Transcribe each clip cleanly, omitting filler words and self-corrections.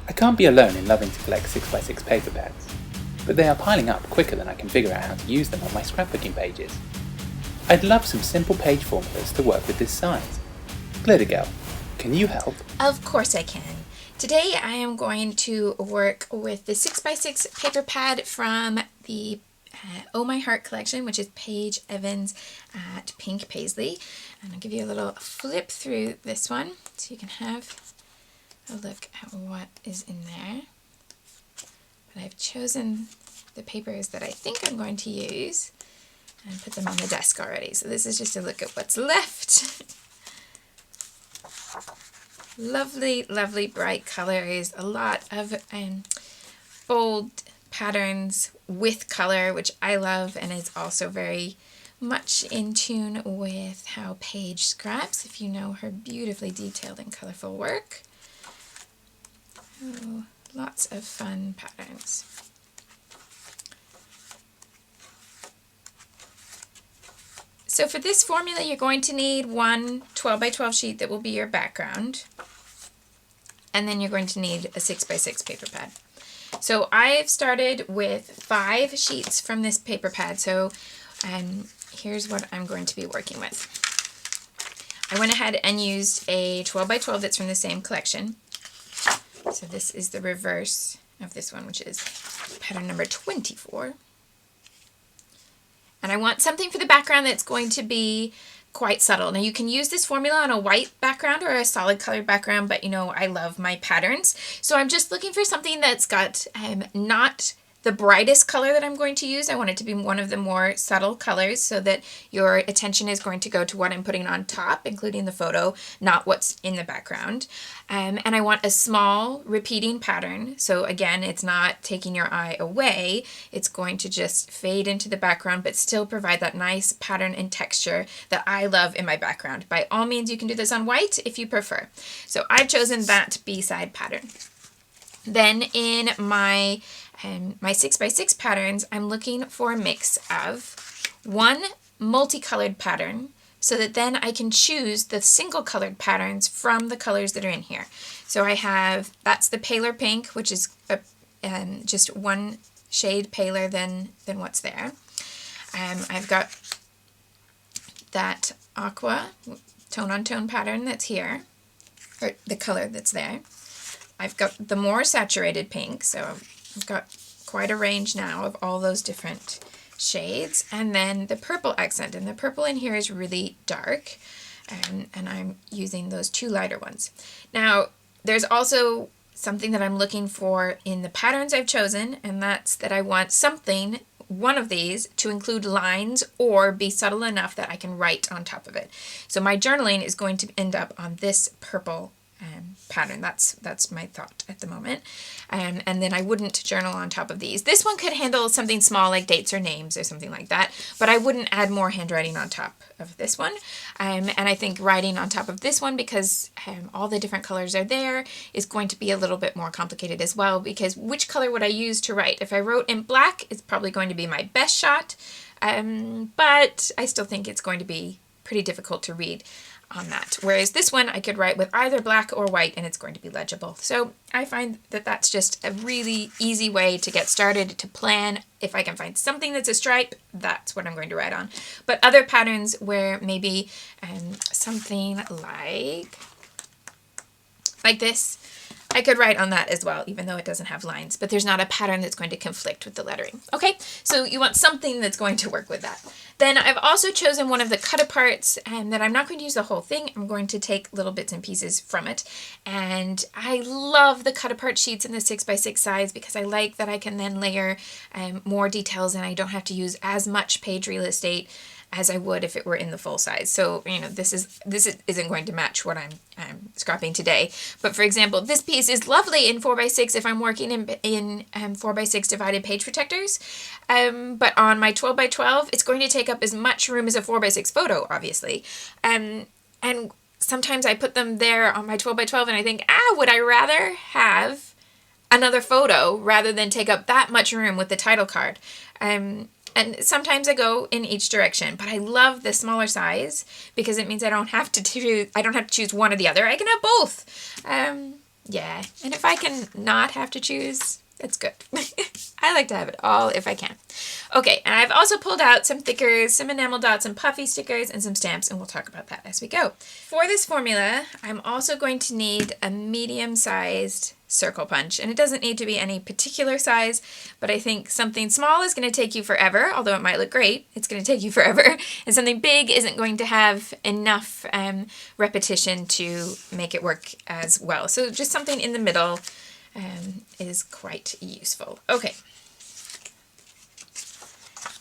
I can't be alone in loving to collect 6x6 paper pads, but they are piling up quicker than I can figure out how to use them on my scrapbooking pages. I'd love some simple page formulas to work with this size. Glitter Girl, can you help? Of course I can. Today I am going to work with the 6x6 paper pad from the Oh My Heart collection, which is Paige Evans at Pink Paisley. And I'll give you a little flip through this one so you can have a look at what is in there. But I've chosen the papers that I think I'm going to use and put them on the desk already. So this is just a look at what's left. Lovely, lovely bright colors, a lot of bold patterns with color, which I love and is also very much in tune with how Paige scraps, if you know her beautifully detailed and colorful work. Oh, lots of fun patterns. So for this formula, you're going to need one 12x12 sheet that will be your background. And then you're going to need a 6x6 paper pad. So I've started with 5 sheets from this paper pad. So here's what I'm going to be working with. I went ahead and used a 12x12 that's from the same collection. So this is the reverse of this one, which is pattern number 24. And I want something for the background that's going to be quite subtle. Now you can use this formula on a white background or a solid colored background, but you know I love my patterns. So I'm just looking for something that's got not the brightest color that I'm going to use. I want it to be one of the more subtle colors so that your attention is going to go to what I'm putting on top, including the photo, not what's in the background. And I want a small repeating pattern. So again, it's not taking your eye away. It's going to just fade into the background, but still provide that nice pattern and texture that I love in my background. By all means, you can do this on white if you prefer. So I've chosen that B-side pattern. Then in my 6x6 patterns, I'm looking for a mix of one multicolored pattern so that then I can choose the single colored patterns from the colors that are in here. So I have, that's the paler pink, which is just one shade paler than what's there. I've got that aqua tone-on-tone pattern that's here, or the color that's there. I've got the more saturated pink, so I've got quite a range now of all those different shades. And then the purple accent, and the purple in here is really dark, and I'm using those 2 lighter ones. Now, there's also something that I'm looking for in the patterns I've chosen, and that's that I want something, one of these, to include lines or be subtle enough that I can write on top of it. So my journaling is going to end up on this purple pattern. That's my thought at the moment. And then I wouldn't journal on top of these. This one could handle something small like dates or names or something like that, but I wouldn't add more handwriting on top of this one. And I think writing on top of this one, because all the different colors are there, is going to be a little bit more complicated as well, because which color would I use to write? If I wrote in black, it's probably going to be my best shot, but I still think it's going to be pretty difficult to read on that. Whereas this one I could write with either black or white and it's going to be legible. So I find that that's just a really easy way to get started, to plan. If I can find something that's a stripe, that's what I'm going to write on. But other patterns where maybe something like this, I could write on that as well, even though it doesn't have lines, but there's not a pattern that's going to conflict with the lettering. Okay, so you want something that's going to work with that. Then I've also chosen one of the cut aparts, and that I'm not going to use the whole thing. I'm going to take little bits and pieces from it. And I love the cut apart sheets in the 6x6 size because I like that I can then layer more details and I don't have to use as much page real estate as I would if it were in the full size. So, you know, this isn't going to match what I'm scrapping today. But for example, this piece is lovely in 4x6 if I'm working in 4x6 divided page protectors. But on my 12x12, it's going to take up as much room as a 4x6 photo, obviously. And sometimes I put them there on my 12x12 and I think, would I rather have another photo rather than take up that much room with the title card? And sometimes I go in each direction, but I love the smaller size because it means I don't have to choose one or the other. I can have both. Yeah, and if I can not have to choose, that's good. I like to have it all if I can. Okay, and I've also pulled out some thickers, some enamel dots, some puffy stickers, and some stamps, and we'll talk about that as we go. For this formula, I'm also going to need a medium-sized circle punch, and it doesn't need to be any particular size, but I think something small is going to take you forever, although it might look great, it's going to take you forever, and something big isn't going to have enough repetition to make it work as well. So just something in the middle is quite useful. Okay.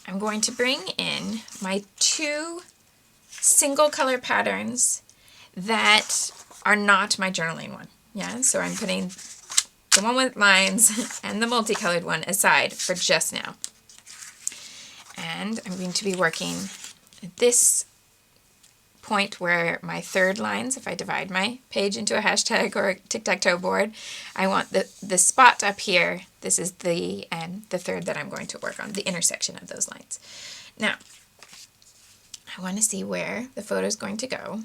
I'm going to bring in my 2 single color patterns that are not my journaling one. Yeah, so I'm putting the one with lines and the multicolored one aside for just now. And I'm going to be working at this point where my third lines, if I divide my page into a hashtag or a tic-tac-toe board, I want the spot up here. This is the third that I'm going to work on, the intersection of those lines. Now, I want to see where the photo is going to go.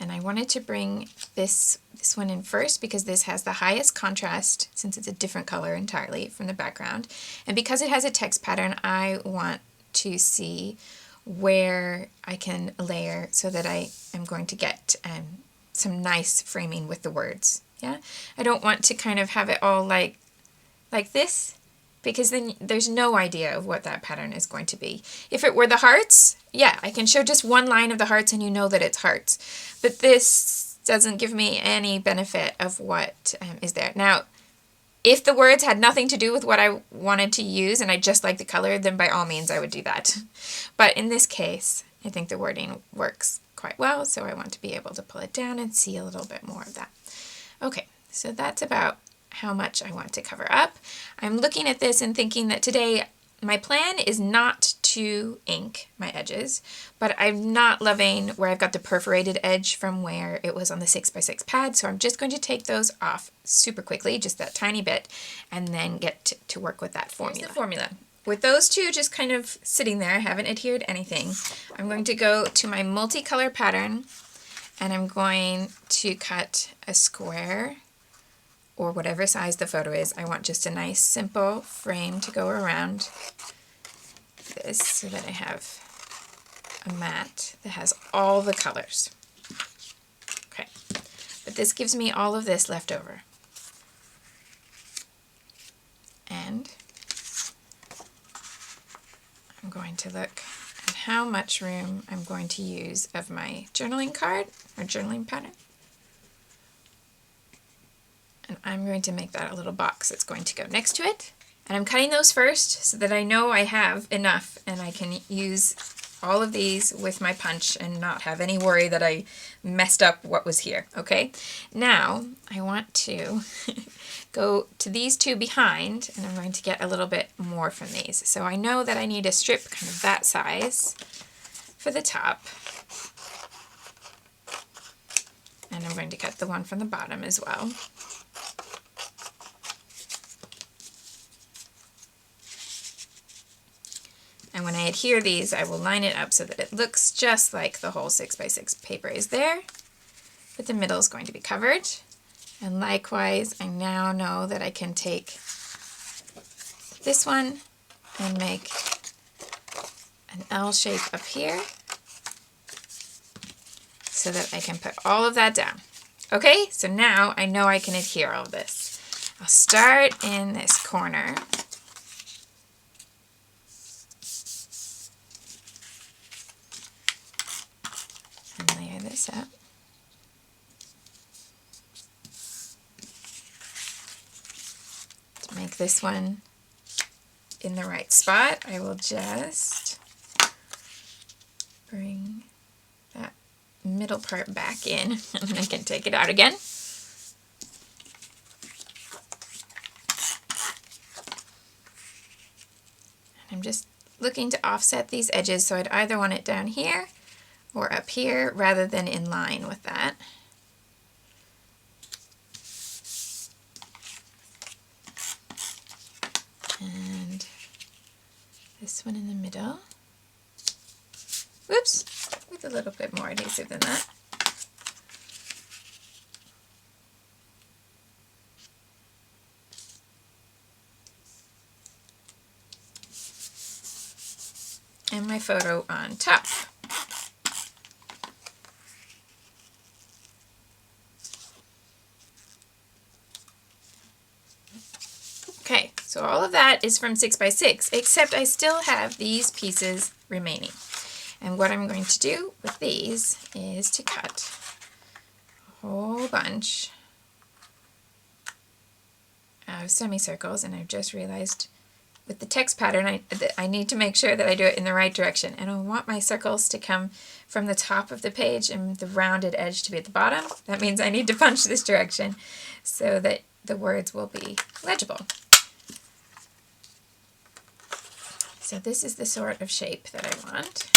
And I wanted to bring this one in first because this has the highest contrast since it's a different color entirely from the background. And because it has a text pattern, I want to see where I can layer so that I am going to get some nice framing with the words. Yeah, I don't want to kind of have it all like this, because then there's no idea of what that pattern is going to be. If it were the hearts, yeah, I can show just one line of the hearts and you know that it's hearts. But this doesn't give me any benefit of what is there. Now, if the words had nothing to do with what I wanted to use and I just like the color, then by all means I would do that. But in this case, I think the wording works quite well, so I want to be able to pull it down and see a little bit more of that. Okay, so that's about how much I want to cover up. I'm looking at this and thinking that today my plan is not to ink my edges, but I'm not loving where I've got the perforated edge from where it was on the 6x6 pad, so I'm just going to take those off super quickly, just that tiny bit, and then get to work with that formula. Here's the formula. With those two just kind of sitting there, I haven't adhered anything, I'm going to go to my multicolor pattern, and I'm going to cut a square or whatever size the photo is. I want just a nice simple frame to go around this so that I have a mat that has all the colors. Okay, but this gives me all of this left over. And I'm going to look at how much room I'm going to use of my journaling card or journaling pattern. And I'm going to make that a little box that's going to go next to it. And I'm cutting those first so that I know I have enough and I can use all of these with my punch and not have any worry that I messed up what was here, okay? Now, I want to go to these two behind, and I'm going to get a little bit more from these. So I know that I need a strip kind of that size for the top. And I'm going to cut the one from the bottom as well. And when I adhere these, I will line it up so that it looks just like the whole 6x6 paper is there, but the middle is going to be covered. And likewise, I now know that I can take this one and make an L shape up here so that I can put all of that down. Okay, so now I know I can adhere all of this. I'll start in this corner. And layer this up. To make this one in the right spot, I will just bring that middle part back in and I can take it out again. And I'm just looking to offset these edges, so I'd either want it down here or up here rather than in line with that. And this one in the middle. Whoops, with a little bit more adhesive than that. and my photo on top. Okay, so all of that is from 6 by 6, except I still have these pieces remaining. And what I'm going to do with these is to cut a whole bunch of semicircles, and I've just realized with the text pattern I need to make sure that I do it in the right direction. And I want my circles to come from the top of the page and the rounded edge to be at the bottom. That means I need to punch this direction so that the words will be legible. So this is the sort of shape that I want.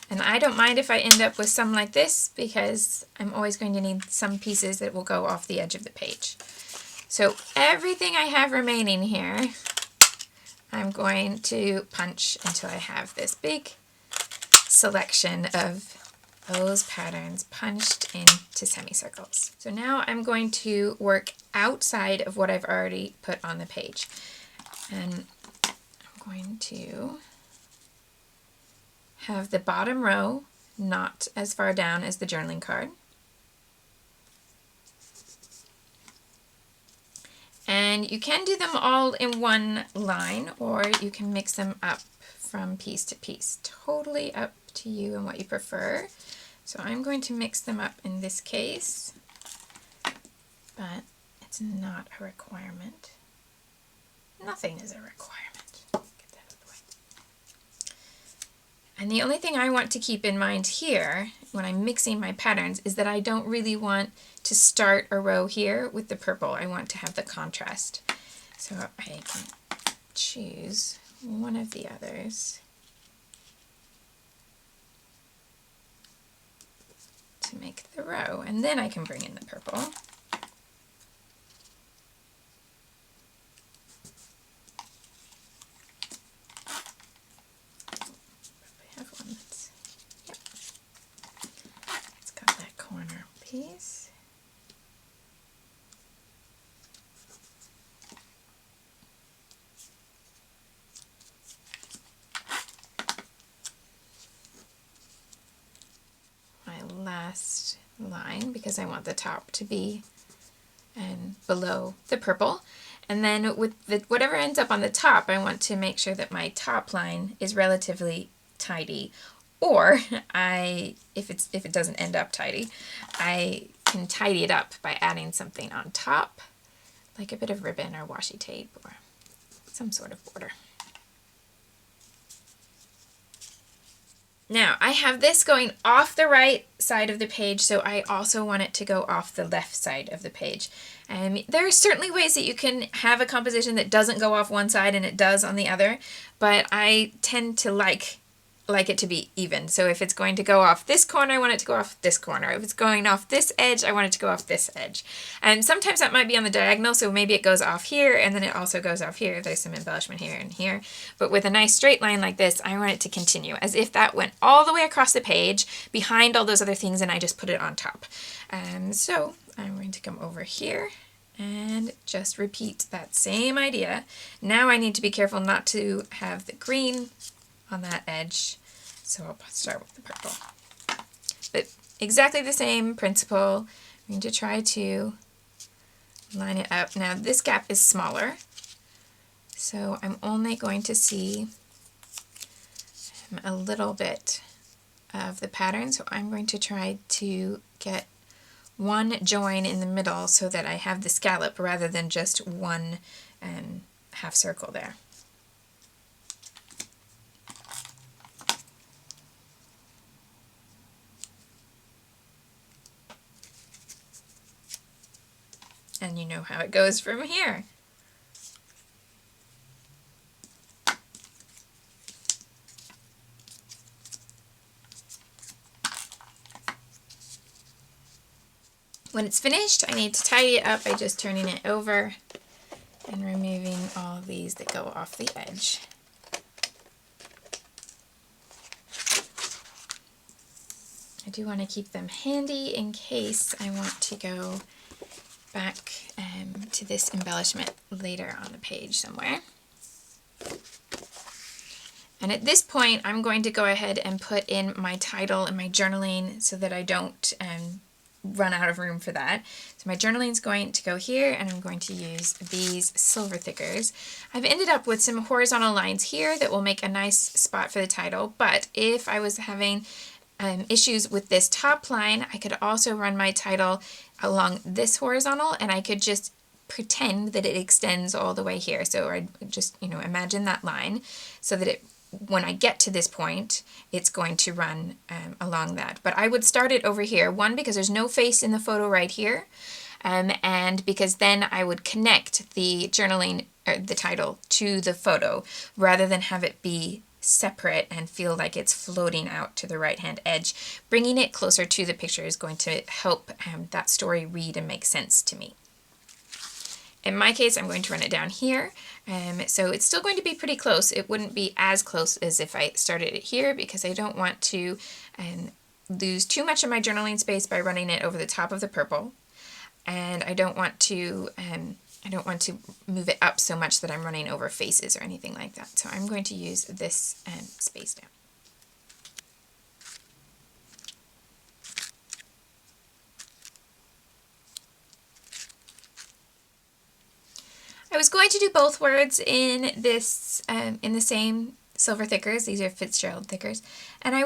And I don't mind if I end up with some like this, because I'm always going to need some pieces that will go off the edge of the page. So everything I have remaining here, I'm going to punch until I have this big selection of those patterns punched into semicircles. So now I'm going to work outside of what I've already put on the page. And I'm going to have the bottom row not as far down as the journaling card. And you can do them all in one line, or you can mix them up from piece to piece. Totally up to you and what you prefer. So I'm going to mix them up in this case, but it's not a requirement. Nothing is a requirement. Get that out of the way. And the only thing I want to keep in mind here when I'm mixing my patterns is that I don't really want to start a row here with the purple. I want to have the contrast. So I can choose one of the others to make the row, and then I can bring in the purple. Probably have one that's, yep, it's got that corner piece. Last line, because I want the top to be below the purple, and then with whatever ends up on the top, I want to make sure that my top line is relatively tidy, or if it doesn't end up tidy, I can tidy it up by adding something on top, like a bit of ribbon or washi tape or some sort of border. Now, I have this going off the right side of the page, so I also want it to go off the left side of the page. There are certainly ways that you can have a composition that doesn't go off one side and it does on the other, but I tend to like it to be even. So if it's going to go off this corner, I want it to go off this corner. If it's going off this edge, I want it to go off this edge. And sometimes that might be on the diagonal, so maybe it goes off here and then it also goes off here. There's some embellishment here and here. But with a nice straight line like this, I want it to continue as if that went all the way across the page behind all those other things and I just put it on top. So I'm going to come over here and just repeat that same idea. Now I need to be careful not to have the green on that edge, so I'll start with the purple. But exactly the same principle. I'm going to try to line it up. Now this gap is smaller, so I'm only going to see a little bit of the pattern, so I'm going to try to get one join in the middle so that I have the scallop rather than just one half circle there. And you know how it goes from here. When it's finished, I need to tidy it up by just turning it over and removing all of these that go off the edge. I do want to keep them handy in case I want to go back to this embellishment later on the page somewhere. And at this point, I'm going to go ahead and put in my title and my journaling so that I don't run out of room for that. So my journaling is going to go here, and I'm going to use these silver thickers. I've ended up with some horizontal lines here that will make a nice spot for the title, but if I was having issues with this top line, I could also run my title along this horizontal, and I could just pretend that it extends all the way here. So I just, imagine that line so that when I get to this point, it's going to run along that. But I would start it over here, one, because there's no face in the photo right here, and because then I would connect the journaling, or the title, to the photo, rather than have it be separate and feel like it's floating out to the right-hand edge. Bringing it closer to the picture is going to help that story read and make sense to me. In my case, I'm going to run it down here, so it's still going to be pretty close. It wouldn't be as close as if I started it here, because I don't want to lose too much of my journaling space by running it over the top of the purple, and I don't want to move it up so much that I'm running over faces or anything like that. So I'm going to use this space down. I was going to do both words in this in the same silver thickers. These are Fitzgerald thickers, and that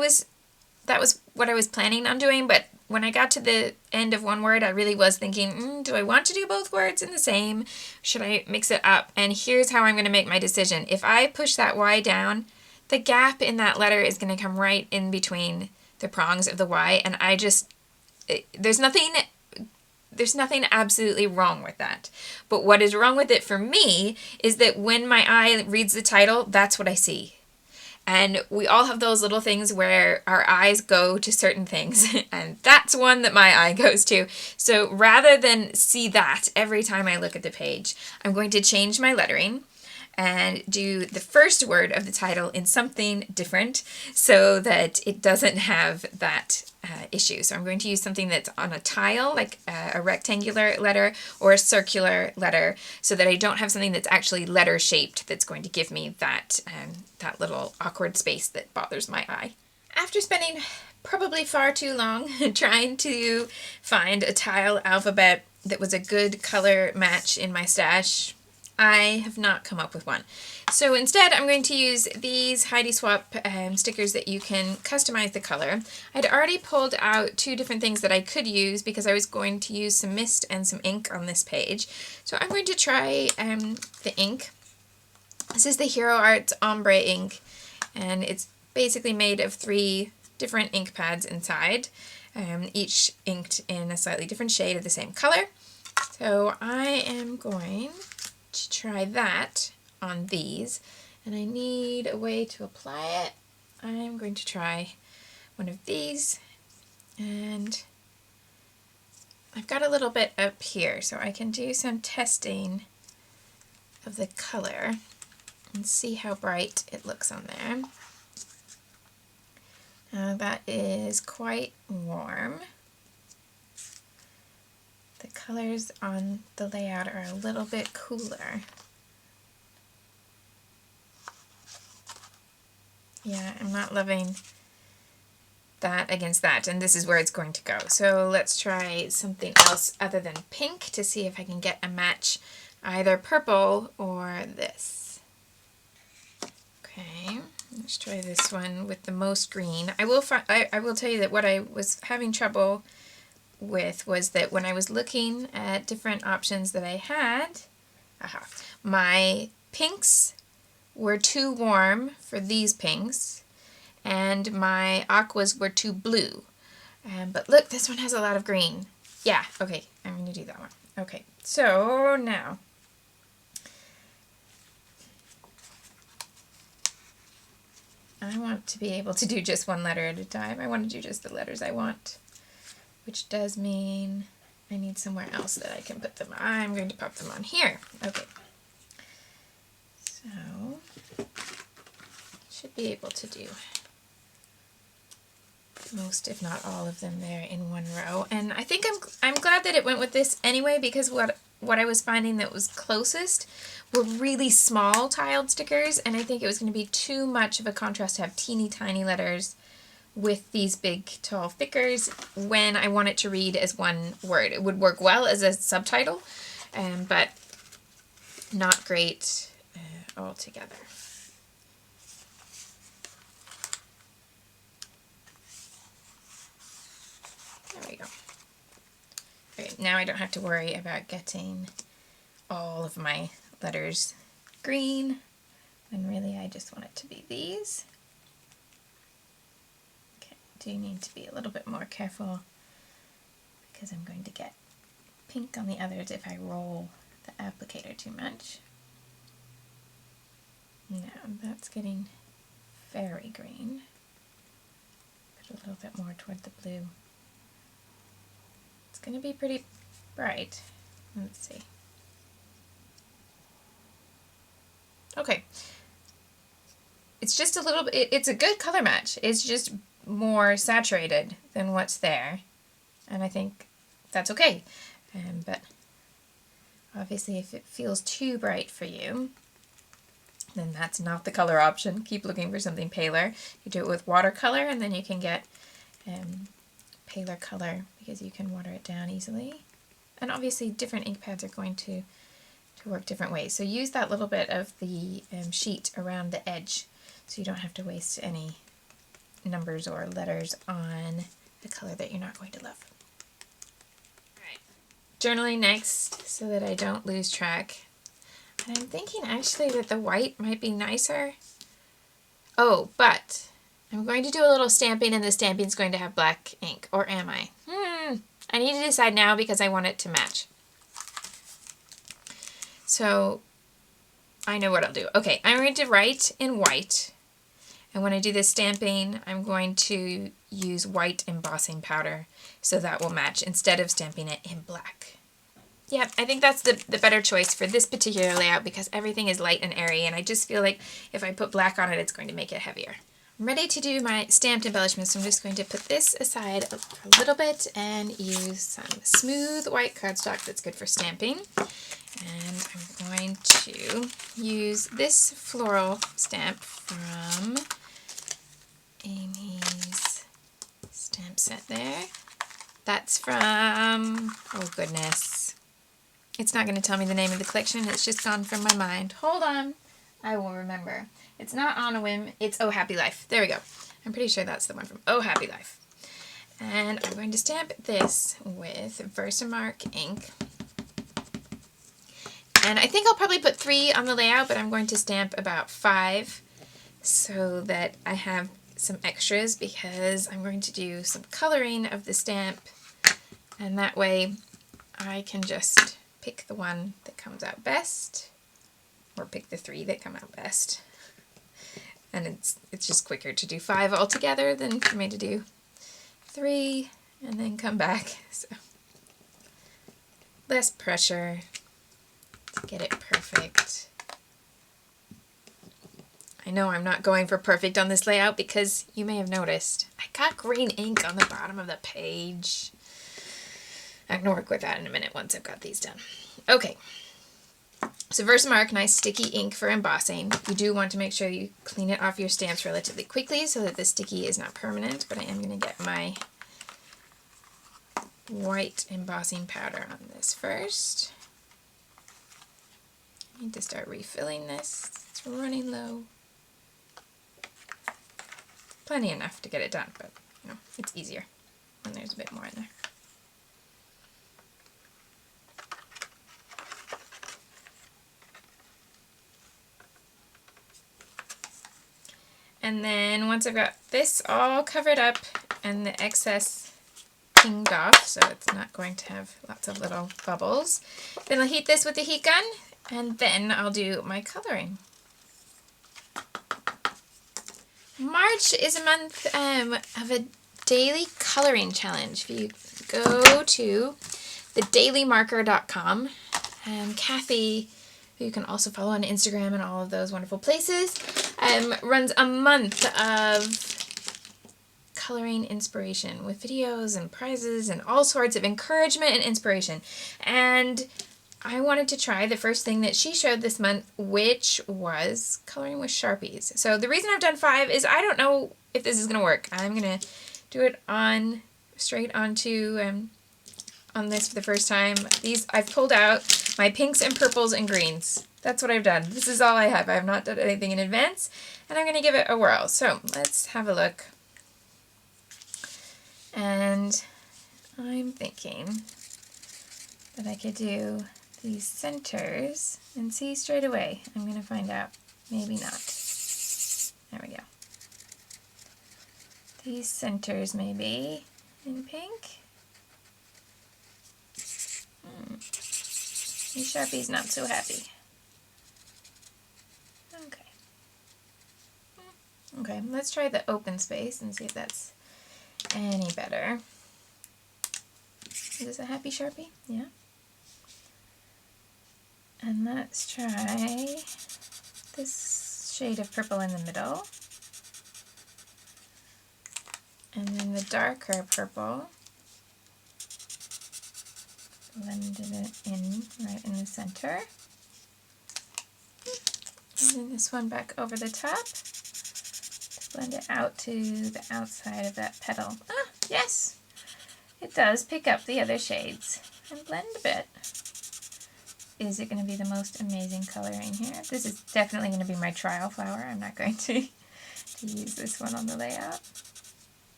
was what I was planning on doing. But when I got to the end of one word, I really was thinking, do I want to do both words in the same? Should I mix it up? And here's how I'm going to make my decision. If I push that Y down, the gap in that letter is going to come right in between the prongs of the Y, and there's nothing absolutely wrong with that. But what is wrong with it for me is that when my eye reads the title, that's what I see. And we all have those little things where our eyes go to certain things, and that's one that my eye goes to. So rather than see that every time I look at the page, I'm going to change my lettering and do the first word of the title in something different so that it doesn't have that issue. So I'm going to use something that's on a tile, like a rectangular letter or a circular letter, so that I don't have something that's actually letter shaped that's going to give me that little awkward space that bothers my eye. After spending probably far too long trying to find a tile alphabet that was a good color match in my stash, I have not come up with one. So instead, I'm going to use these Heidi Swap stickers that you can customize the color. I'd already pulled out two different things that I could use because I was going to use some mist and some ink on this page. So I'm going to try the ink. This is the Hero Arts Ombre ink, and it's basically made of 3 different ink pads inside, each inked in a slightly different shade of the same color. So I am going to try that on these, and I need a way to apply it. I'm going to try one of these, and I've got a little bit up here, so I can do some testing of the color and see how bright it looks on there. That is quite warm. The colors on the layout are a little bit cooler. Yeah, I'm not loving that against that, and this is where it's going to go. So let's try something else other than pink to see if I can get a match, either purple or this. Okay, let's try this one with the most green. I will tell you that what I was having trouble with was that when I was looking at different options that I had, my pinks were too warm for these pinks, and my aquas were too blue. But look, this one has a lot of green. Yeah, okay, I'm going to do that one. Okay, so now I want to be able to do just one letter at a time. I want to do just the letters I want, which does mean I need somewhere else that I can put them. I'm going to pop them on here. Okay. So, should be able to do most, if not all of them there in one row. And I think I'm glad that it went with this anyway, because what what I was finding that was closest were really small tiled stickers, and I think it was going to be too much of a contrast to have teeny tiny letters with these big tall stickers when I want it to read as one word. It would work well as a subtitle, but not great altogether. There we go. Okay, now I don't have to worry about getting all of my letters green, and really I just want it to be these. Okay, do need to be a little bit more careful because I'm going to get pink on the others if I roll the applicator too much. Now that's getting very green. Put a little bit more toward the blue. It's going to be pretty bright. Let's see. Okay. It's just a little bit, it's a good color match. It's just more saturated than what's there. And I think that's okay. But obviously if it feels too bright for you, then that's not the color option. Keep looking for something paler. You do it with watercolor, and then you can get paler color because you can water it down easily. And obviously different ink pads are going to work different ways. So use that little bit of the sheet around the edge so you don't have to waste any numbers or letters on the color that you're not going to love. Alright, journaling next so that I don't lose track. And I'm thinking actually that the white might be nicer. Oh, but I'm going to do a little stamping, and the stamping's going to have black ink. Or am I? I need to decide now because I want it to match. So I know what I'll do. Okay, I'm going to write in white. And when I do this stamping, I'm going to use white embossing powder so that will match instead of stamping it in black. Yeah, I think that's the better choice for this particular layout because everything is light and airy, and I just feel like if I put black on it, it's going to make it heavier. I'm ready to do my stamped embellishments, so I'm just going to put this aside for a little bit and use some smooth white cardstock that's good for stamping. And I'm going to use this floral stamp from Amy's stamp set there. That's from, oh goodness, it's not going to tell me the name of the collection. It's just gone from my mind. Hold on. I will remember. It's not On a Whim. It's Oh Happy Life. There we go. I'm pretty sure that's the one from Oh Happy Life. And I'm going to stamp this with Versamark ink. And I think I'll probably put 3 on the layout, but I'm going to stamp about 5 so that I have some extras because I'm going to do some coloring of the stamp. And that way I can just pick the one that comes out best, or pick the 3 that come out best. And it's just quicker to do 5 altogether than for me to do 3 and then come back. So less pressure to get it perfect. I know I'm not going for perfect on this layout because you may have noticed I got green ink on the bottom of the page. I'm going to work with that in a minute once I've got these done. Okay, so Versamark, nice sticky ink for embossing. You do want to make sure you clean it off your stamps relatively quickly so that the sticky is not permanent, but I am going to get my white embossing powder on this first. I need to start refilling this. It's running low. Plenty enough to get it done, but you know, it's easier when there's a bit more in there. And then once I've got this all covered up and the excess cleaned off, so it's not going to have lots of little bubbles, then I'll heat this with the heat gun, and then I'll do my coloring. March is a month of a daily coloring challenge. If you go to thedailymarker.com, Kathy, who you can also follow on Instagram and all of those wonderful places, runs a month of coloring inspiration with videos and prizes and all sorts of encouragement and inspiration. And I wanted to try the first thing that she showed this month, which was coloring with Sharpies. So the reason I've done 5 is I don't know if this is going to work. I'm going to do it on straight onto on this for the first time. These I've pulled out my pinks and purples and greens. That's what I've done. This is all I have. I have not done anything in advance, and I'm going to give it a whirl. So let's have a look. And I'm thinking that I could do these centers and see straight away. I'm going to find out. Maybe not. There we go. These centers maybe in pink. These Sharpies not so happy. Okay. Okay, let's try the open space and see if that's any better. Is this a happy Sharpie? Yeah. And let's try this shade of purple in the middle. And then the darker purple. Blended it in right in the center. And then this one back over the top. Blend it out to the outside of that petal. Ah, yes! It does pick up the other shades and blend a bit. Is it going to be the most amazing coloring here? This is definitely going to be my trial flower. I'm not going to use this one on the layout.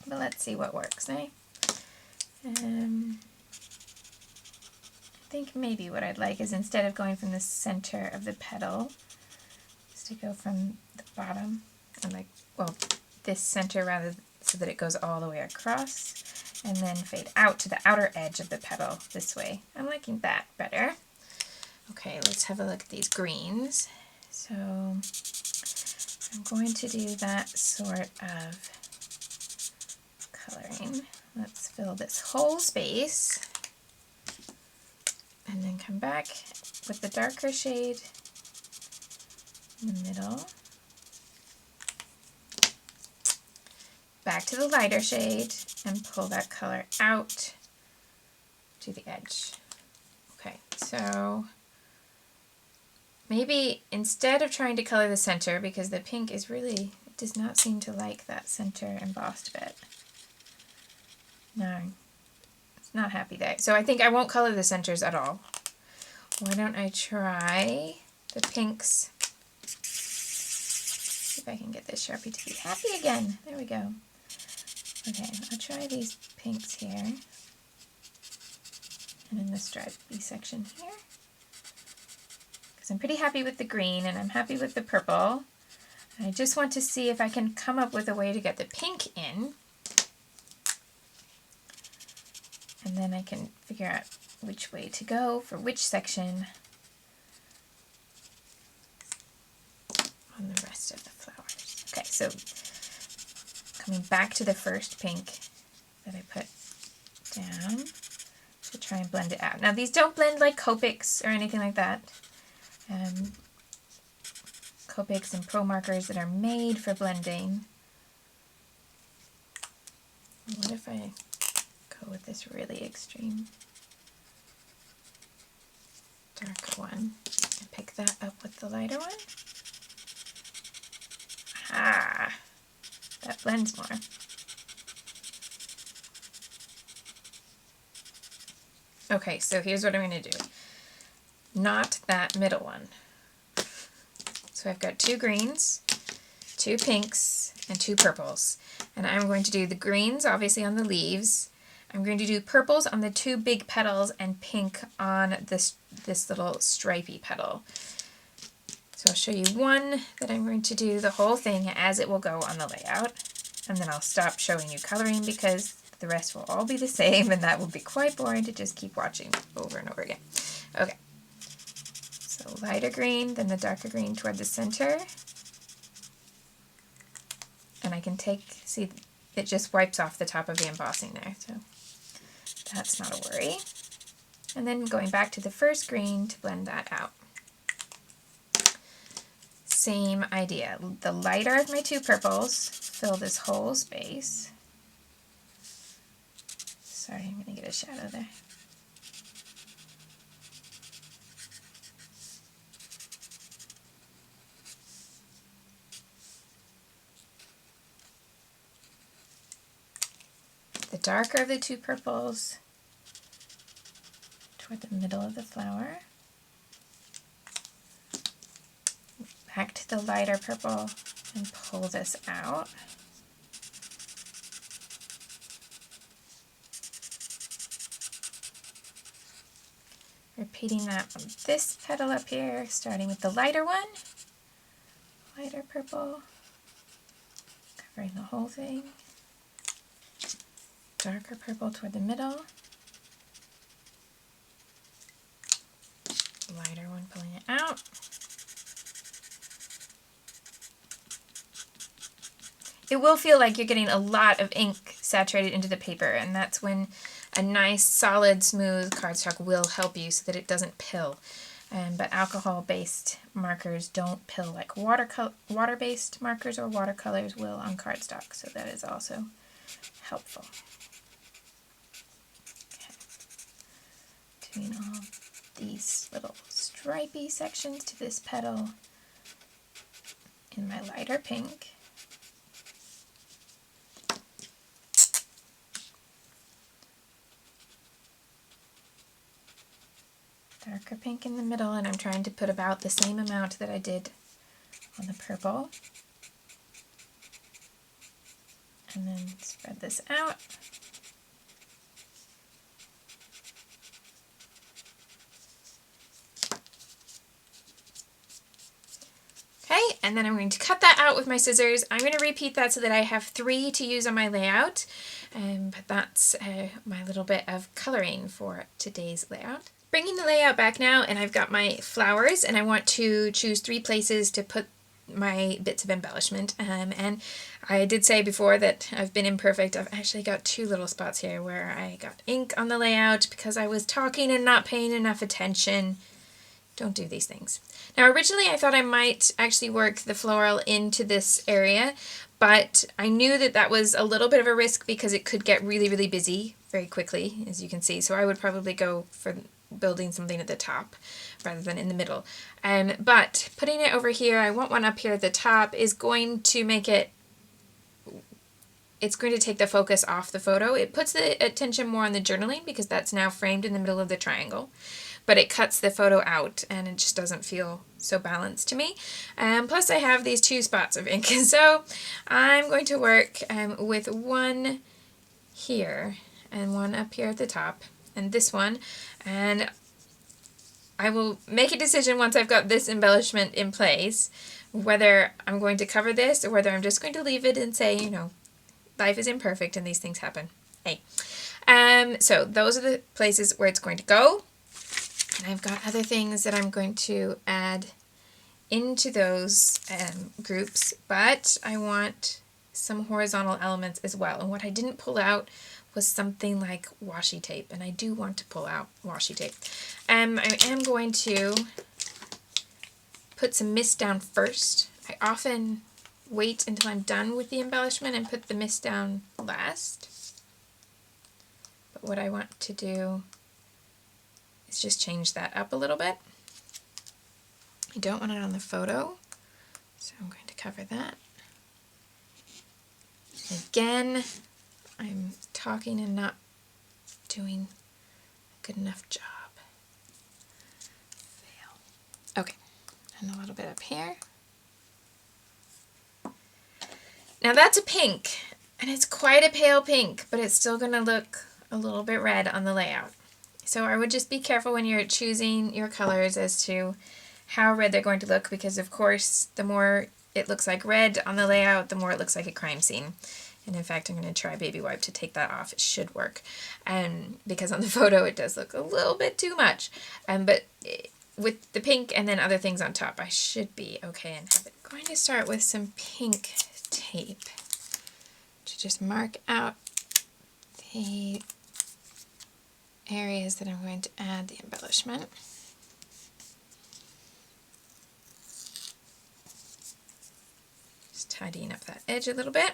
But let's see what works, eh? I think maybe what I'd like is instead of going from the center of the petal, is to go from the bottom and like, well, this center rather so that it goes all the way across and then fade out to the outer edge of the petal this way. I'm liking that better. Okay, let's have a look at these greens. So I'm going to do that sort of coloring. Let's fill this whole space and then come back with the darker shade in the middle. Back to the lighter shade and pull that color out to the edge. Okay, so maybe instead of trying to color the center, because the pink is really, it does not seem to like that center embossed bit. No, it's not happy there. So I think I won't color the centers at all. Why don't I try the pinks? See if I can get this Sharpie to be happy again. There we go. Okay, I'll try these pinks here. And in the stripy section here. Because I'm pretty happy with the green and I'm happy with the purple. And I just want to see if I can come up with a way to get the pink in. And then I can figure out which way to go for which section on the rest of the flowers. Okay, so coming back to the first pink that I put down to try and blend it out. Now these don't blend like Copics or anything like that. Copics and Pro markers that are made for blending. What if I go with this really extreme darker one and pick that up with the lighter one? Ah, that blends more. Okay, so here's what I'm going to do. Not that middle one. So I've got 2 greens, 2 pinks, and 2 purples. And I'm going to do the greens, obviously, on the leaves. I'm going to do purples on the 2 big petals and pink on this little stripy petal. So I'll show you one that I'm going to do the whole thing as it will go on the layout. And then I'll stop showing you coloring because the rest will all be the same and that will be quite boring to just keep watching over and over again. Okay. So lighter green, then the darker green toward the center. And I can see it just wipes off the top of the embossing there. So that's not a worry. And then going back to the first green to blend that out. Same idea. The lighter of my 2 purples fill this whole space. Sorry, I'm going to get a shadow there. the darker of the two purples toward the middle of the flower. Back to the lighter purple and pull this out. Repeating that on this petal up here, starting with the lighter one. Lighter purple, covering the whole thing. Darker purple toward the middle. Lighter one pulling it out. It will feel like you're getting a lot of ink saturated into the paper, and that's when a nice, solid, smooth cardstock will help you so that it doesn't pill. But alcohol-based markers don't pill like water-based markers or watercolors will on cardstock, so that is also helpful. Okay. Doing all these little stripy sections to this petal in my lighter pink. Darker pink in the middle, and I'm trying to put about the same amount that I did on the purple. And then spread this out. Okay, and then I'm going to cut that out with my scissors. I'm going to repeat that so that I have 3 to use on my layout. But that's my little bit of coloring for today's layout. Bringing the layout back now, and I've got my flowers, and I want to choose 3 places to put my bits of embellishment. And I did say before that I've been imperfect. I've actually got 2 little spots here where I got ink on the layout because I was talking and not paying enough attention. Don't do these things. Now originally I thought I might actually work the floral into this area, but I knew that that was a little bit of a risk because it could get really, really busy very quickly, as you can see. So I would probably go for building something at the top rather than in the middle. But putting it over here, I want one up here at the top, is going to make it, it's going to take the focus off the photo. It puts the attention more on the journaling because that's now framed in the middle of the triangle. But it cuts the photo out and it just doesn't feel so balanced to me. Plus I have these 2 spots of ink. So I'm going to work with one here and one up here at the top and this one. And I will make a decision once I've got this embellishment in place, whether I'm going to cover this or whether I'm just going to leave it and say, you know, life is imperfect and these things happen. Hey. So those are the places where it's going to go. And I've got other things that I'm going to add into those groups, but I want some horizontal elements as well. And what I didn't pull out was something like washi tape, and I do want to pull out washi tape. I am going to put some mist down first. I often wait until I'm done with the embellishment and put the mist down last. But what I want to do is just change that up a little bit. I don't want it on the photo, so I'm going to cover that. Again, I'm talking and not doing a good enough job. Fail. Okay, and a little bit up here. Now that's a pink, and it's quite a pale pink, but it's still going to look a little bit red on the layout. So I would just be careful when you're choosing your colors as to how red they're going to look, because of course the more it looks like red on the layout, the more it looks like a crime scene. And in fact, I'm going to try Baby Wipe to take that off. It should work. Because on the photo it does look a little bit too much. But with the pink and then other things on top, I should be okay. And I'm going to start with some pink tape to just mark out the areas that I'm going to add the embellishment. Just tidying up that edge a little bit.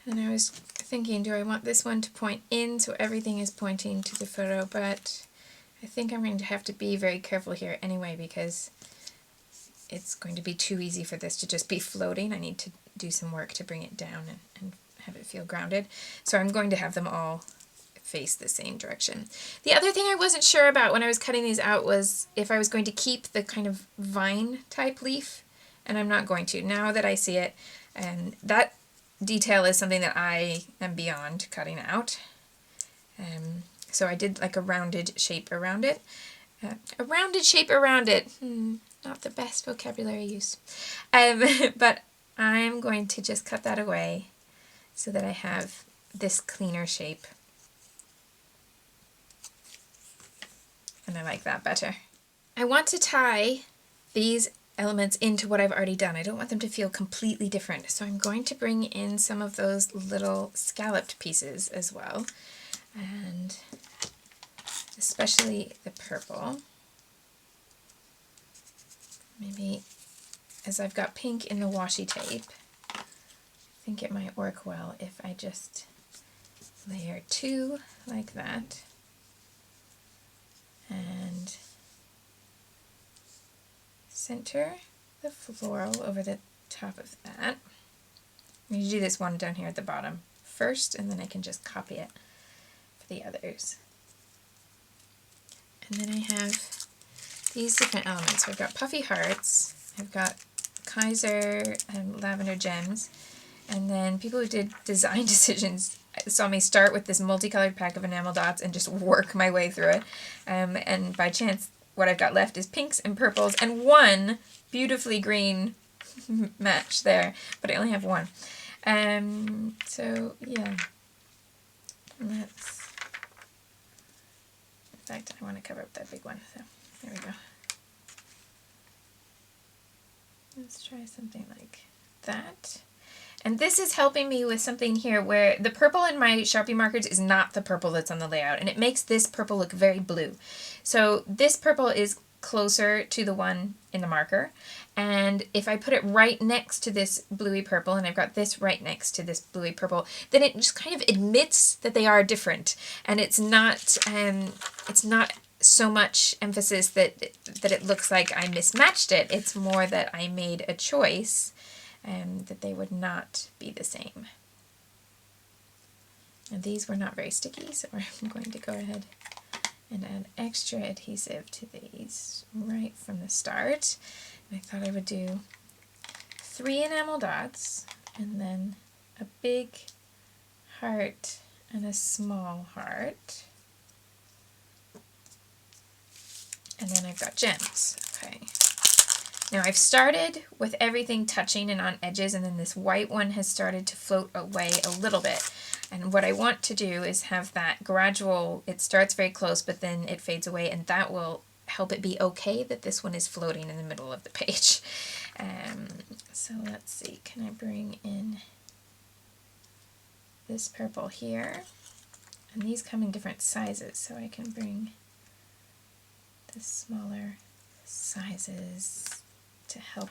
And I was thinking, do I want this one to point in so everything is pointing to the photo, but I think I'm going to have to be very careful here anyway because it's going to be too easy for this to just be floating. I need to do some work to bring it down and have it feel grounded. So I'm going to have them all face the same direction. The other thing I wasn't sure about when I was cutting these out was if I was going to keep the kind of vine type leaf, and I'm not going to. Now that I see it, and that detail is something that I am beyond cutting out. So I did like a rounded shape around it. A rounded shape around it. Not the best vocabulary use. But I'm going to just cut that away so that I have this cleaner shape. And I like that better. I want to tie these elements into what I've already done. I don't want them to feel completely different. So I'm going to bring in some of those little scalloped pieces as well. And especially the purple. Maybe as I've got pink in the washi tape, I think it might work well if I just layer 2 like that. And center the floral over the top of that. I'm going to do this one down here at the bottom first, and then I can just copy it for the others. And then I have these different elements. So I've got puffy hearts, I've got Kaiser and lavender gems, and then people who did design decisions saw me start with this multicolored pack of enamel dots and just work my way through it. And by chance, what I've got left is pinks and purples and one beautifully green match there, but I only have one. So yeah, let's, in fact, I want to cover up that big one, so there we go. Let's try something like that. And this is helping me with something here where the purple in my Sharpie markers is not the purple that's on the layout, and it makes this purple look very blue. So this purple is closer to the one in the marker, and if I put it right next to this bluey purple, and I've got this right next to this bluey purple, then it just kind of admits that they are different, and it's not so much emphasis that it looks like I mismatched it. It's more that I made a choice that they would not be the same. And these were not very sticky, so I'm going to go ahead and add extra adhesive to these right from the start. And I thought I would do 3 enamel dots, and then a big heart and a small heart. And then I've got gems. Okay. Now I've started with everything touching and on edges, and then this white one has started to float away a little bit. And what I want to do is have that gradual, it starts very close, but then it fades away, and that will help it be okay that this one is floating in the middle of the page. So let's see, can I bring in this purple here? And these come in different sizes, so I can bring the smaller sizes to help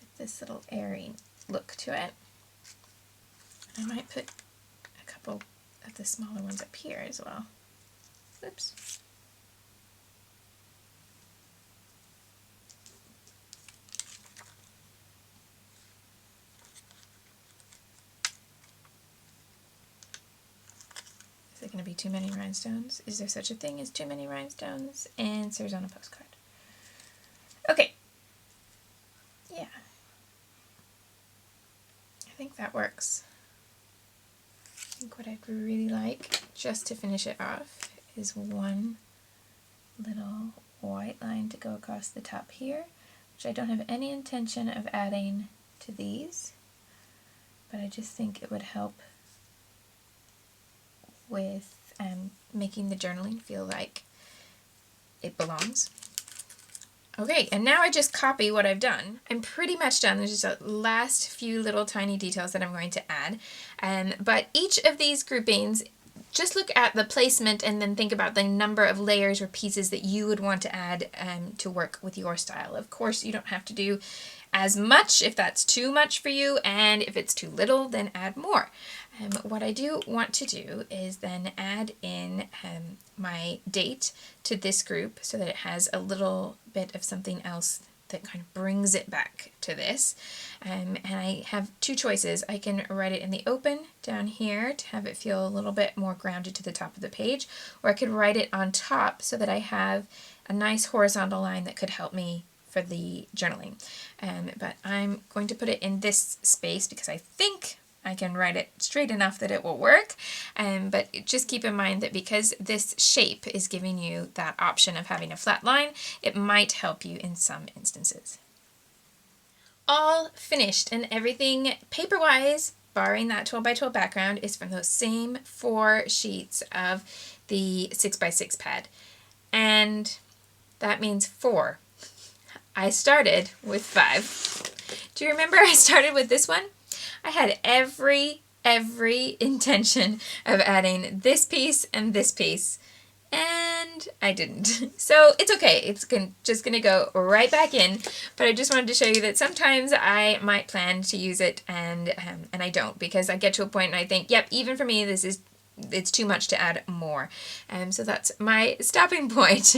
with this little airy look to it. I might put a couple of the smaller ones up here as well. Oops. Is it going to be too many rhinestones? Is there such a thing as too many rhinestones? Answers on a postcard. Okay. Yeah. I think that works. I think what I'd really like, just to finish it off, is one little white line to go across the top here, which I don't have any intention of adding to these, but I just think it would help with making the journaling feel like it belongs. Okay, and now I just copy what I've done. I'm pretty much done. There's just a last few little tiny details that I'm going to add. But each of these groupings, just look at the placement and then think about the number of layers or pieces that you would want to add to work with your style. Of course, you don't have to do as much if that's too much for you, and if it's too little, then add more. What I do want to do is then add in my date to this group so that it has a little bit of something else that kind of brings it back to this. And I have two choices. I can write it in the open down here to have it feel a little bit more grounded to the top of the page, or I could write it on top so that I have a nice horizontal line that could help me for the journaling. But I'm going to put it in this space because I think I can write it straight enough that it will work. But just keep in mind that because this shape is giving you that option of having a flat line, it might help you in some instances. All finished, and everything paper-wise, barring that 12 by 12 background, is from those same 4 sheets of the 6x6 pad. And that means 4. I started with 5. Do you remember I started with this one? I had every intention of adding this piece and this piece, and I didn't. So it's okay. It's just going to go right back in, but I just wanted to show you that sometimes I might plan to use it and I don't, because I get to a point and I think, yep, even for me, it's too much to add more. So that's my stopping point.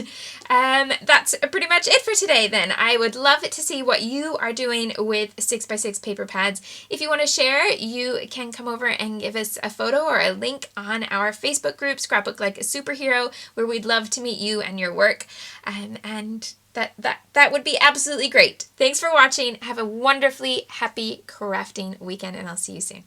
That's pretty much it for today then. I would love to see what you are doing with 6x6 paper pads. If you want to share, you can come over and give us a photo or a link on our Facebook group, Scrapbook Like a Superhero, where we'd love to meet you and your work. And that would be absolutely great. Thanks for watching. Have a wonderfully happy crafting weekend, and I'll see you soon.